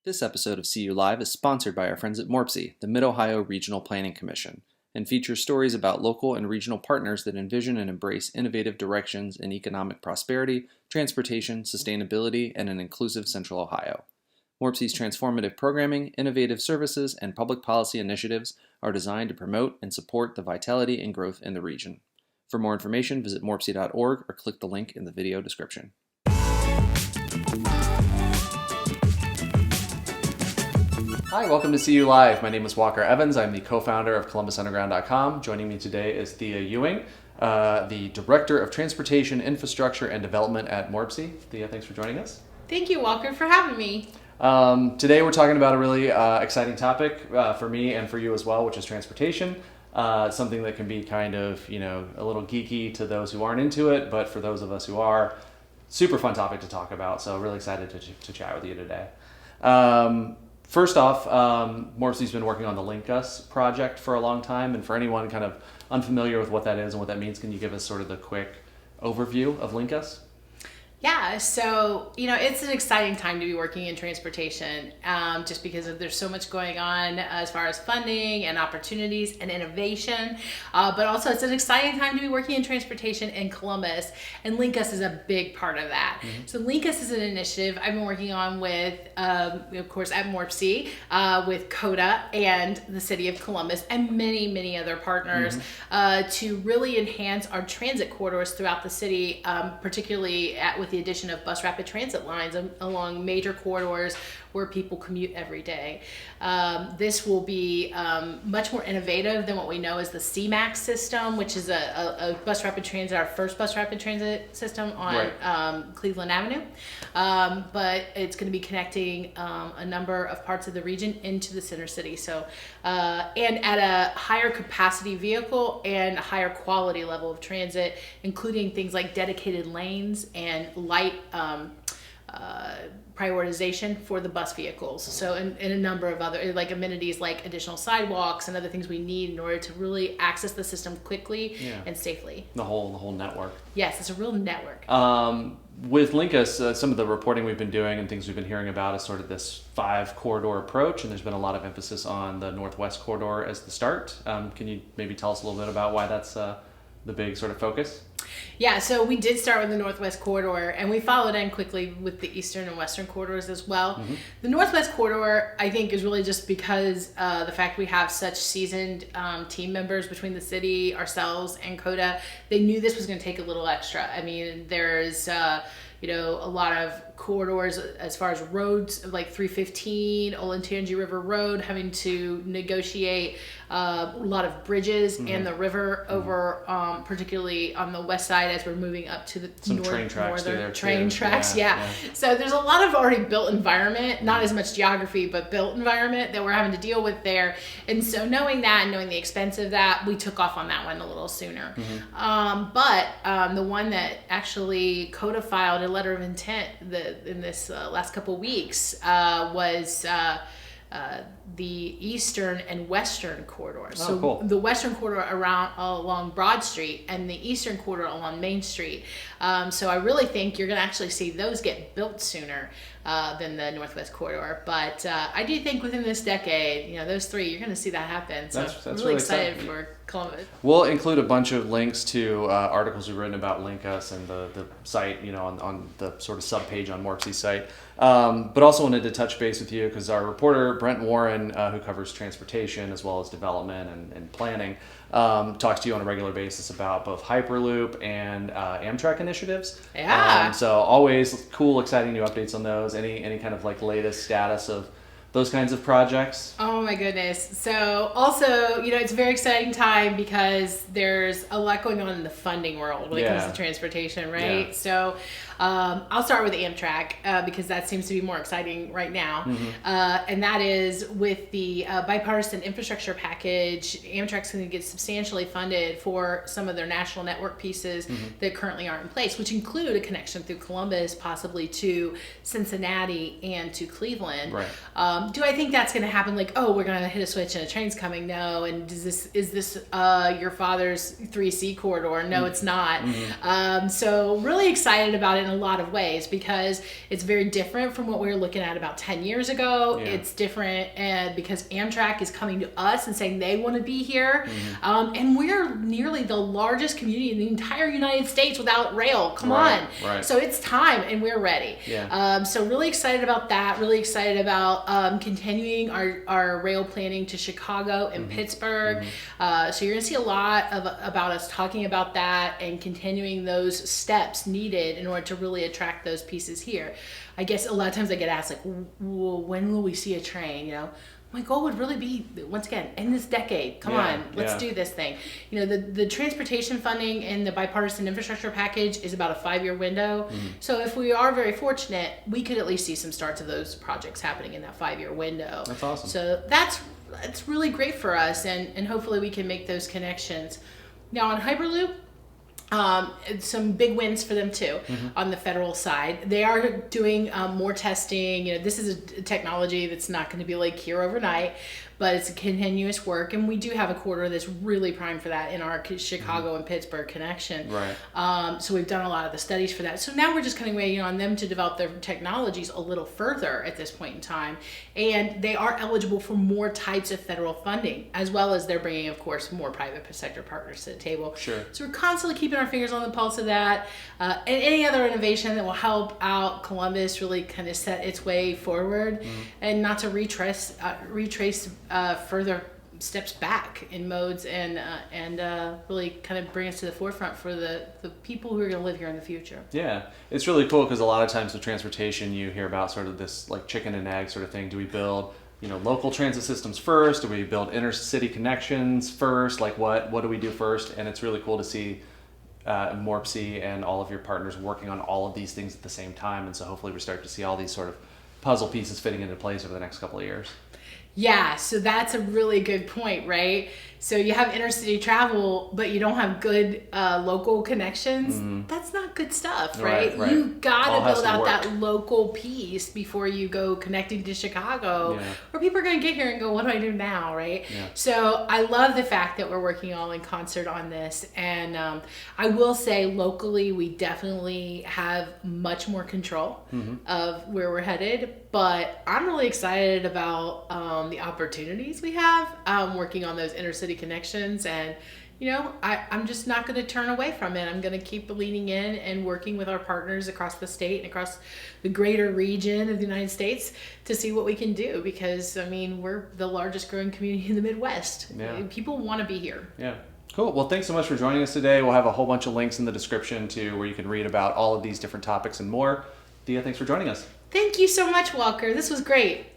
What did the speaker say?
This episode of CU Live is sponsored by our friends at MORPC, the Mid-Ohio Regional Planning Commission, and features stories about local and regional partners that envision and embrace innovative directions in economic prosperity, transportation, sustainability, and an inclusive Central Ohio. MORPC's transformative programming, innovative services, and public policy initiatives are designed to promote and support the vitality and growth in the region. For more information, visit morpc.org or click the link in the video description. Hi, welcome to CU Live. My name is Walker Evans. I'm the co-founder of ColumbusUnderground.com. Joining me today is Thea Ewing, the Director of Transportation, Infrastructure, and Development at MORPC. Thea, thanks for joining us. Thank you, Walker, for having me. Today we're talking about a really exciting topic for me and for you as well, which is transportation. Something that can be kind of, a little geeky to those who aren't into it, but for those of us who are, super fun topic to talk about. So really excited to chat with you today. First off, MORPC's been working on the LinkUs project for a long time, and for anyone kind of unfamiliar with what that is and what that means, can you give us sort of the quick overview of LinkUs? Yeah, so, it's an exciting time to be working in transportation just because there's so much going on as far as funding and opportunities and innovation, but also it's an exciting time to be working in transportation in Columbus, and LinkUs is a big part of that. Mm-hmm. So LinkUs is an initiative I've been working on with, of course, at MORPC, with CODA and the City of Columbus and many, many other partners to really enhance our transit corridors throughout the city, particularly with the addition of bus rapid transit lines along major corridors where people commute every day. This will be much more innovative than what we know as the CMAX system, which is a bus rapid transit, our first bus rapid transit system on Cleveland Avenue. But it's going to be connecting a number of parts of the region into the center city. So, and at a higher capacity vehicle and a higher quality level of transit, including things like dedicated lanes and light prioritization for the bus vehicles. So and a number of other like amenities like additional sidewalks and other things we need in order to really access the system quickly and safely. The whole network. Yes, it's a real network. With LinkUs, some of the reporting we've been doing and things we've been hearing about is sort of this 5-corridor approach, and there's been a lot of emphasis on the Northwest Corridor as the start. Can you maybe tell us a little bit about why that's the big sort of focus? Yeah, so we did start with the Northwest Corridor, and we followed in quickly with the Eastern and Western corridors as well. Mm-hmm. The Northwest Corridor, I think, is really just because the fact we have such seasoned team members between the city, ourselves, and CODA. They knew this was going to take a little extra. I mean, there's a lot of corridors as far as roads, like 315, Olentangy River Road, having to negotiate a lot of bridges and the river over, particularly on the west side as we're moving up to the train tracks northern train tracks. Yeah. So there's a lot of already built environment, not as much geography, but built environment that we're having to deal with there. And so knowing that and knowing the expense of that, we took off on that one a little sooner. Mm-hmm. But the one that actually codified a letter of intent in this last couple weeks was the Eastern and Western corridors. Oh, so cool. The Western corridor along Broad Street and the Eastern corridor along Main Street. So I really think you're going to actually see those get built sooner than the Northwest Corridor. But I do think within this decade, those three, you're going to see that happen. So I'm really excited for Columbus. We'll include a bunch of links to articles we've written about LinkUs and the site, on the sort of subpage on MORPC's site. But also wanted to touch base with you because our reporter, Brent Warren, who covers transportation as well as development and planning, talks to you on a regular basis about both Hyperloop and Amtrak initiatives. Yeah. So always cool, exciting new updates on those. Any kind of like latest status of those kinds of projects? Oh my goodness. So also, it's a very exciting time because there's a lot going on in the funding world when it comes to transportation, right? Yeah. So I'll start with Amtrak because that seems to be more exciting right now. Mm-hmm. And that is with the bipartisan infrastructure package, Amtrak's going to get substantially funded for some of their national network pieces that currently aren't in place, which include a connection through Columbus, possibly to Cincinnati and to Cleveland. Right. Do I think that's going to happen? Like, we're going to hit a switch and a train's coming? No. And is this your father's 3C corridor? No, it's not. Mm-hmm. So really excited about it. a lot of ways because it's very different from what we were looking at about 10 years ago. Yeah. It's different and because Amtrak is coming to us and saying they want to be here. And we're nearly the largest community in the entire United States without rail. Come on. Right. So it's time and we're ready. Yeah. So really excited about that. Really excited about continuing our rail planning to Chicago and Pittsburgh. So you're going to see a lot about us talking about that and continuing those steps needed in order to really attract those pieces here. I guess a lot of times I get asked, like, well, when will we see a train? You know, my goal would really be, once again, in this decade. Come on, let's do this thing. You know, the transportation funding and the bipartisan infrastructure package is about a 5-year window. So if we are very fortunate, we could at least see some starts of those projects happening in that 5-year window. That's awesome. So that's really great for us, and hopefully we can make those connections. Now on Hyperloop, some big wins for them too on the federal side. They are doing more testing. You know, this is a technology that's not going to be like here overnight, but it's a continuous work, and we do have a quarter that's really primed for that in our Chicago and Pittsburgh connection. Right. So we've done a lot of the studies for that. So now we're just kind of waiting on them to develop their technologies a little further at this point in time, and they are eligible for more types of federal funding, as well as they're bringing, of course, more private sector partners to the table. Sure. So we're constantly keeping our fingers on the pulse of that, and any other innovation that will help out Columbus really kind of set its way forward, and not to retrace further steps back in modes and really kind of bring us to the forefront for the people who are going to live here in the future. Yeah, it's really cool because a lot of times with transportation you hear about sort of this like chicken and egg sort of thing. Do we build, you know, local transit systems first? Do we build intercity connections first? Like what do we do first? And it's really cool to see MORPC and all of your partners working on all of these things at the same time. And so hopefully we start to see all these sort of puzzle pieces fitting into place over the next couple of years. Yeah, so that's a really good point, right? So you have intercity travel, but you don't have good local connections. That's not good stuff, right? You gotta build out that local piece before you go connecting to Chicago, where people are gonna get here and go, what do I do now, right? So I love the fact that we're working all in concert on this. And I will say locally, we definitely have much more control of where we're headed. But I'm really excited about the opportunities we have working on those intercity connections, and you know, I'm just not going to turn away from it. I'm going to keep leaning in and working with our partners across the state and across the greater region of the United States to see what we can do, because I mean, we're the largest growing community in the Midwest. People want to be here. Yeah. Cool. Well, thanks so much for joining us today. We'll have a whole bunch of links in the description to where you can read about all of these different topics and more. Thea, thanks for joining us. Thank you so much, Walker. This was great.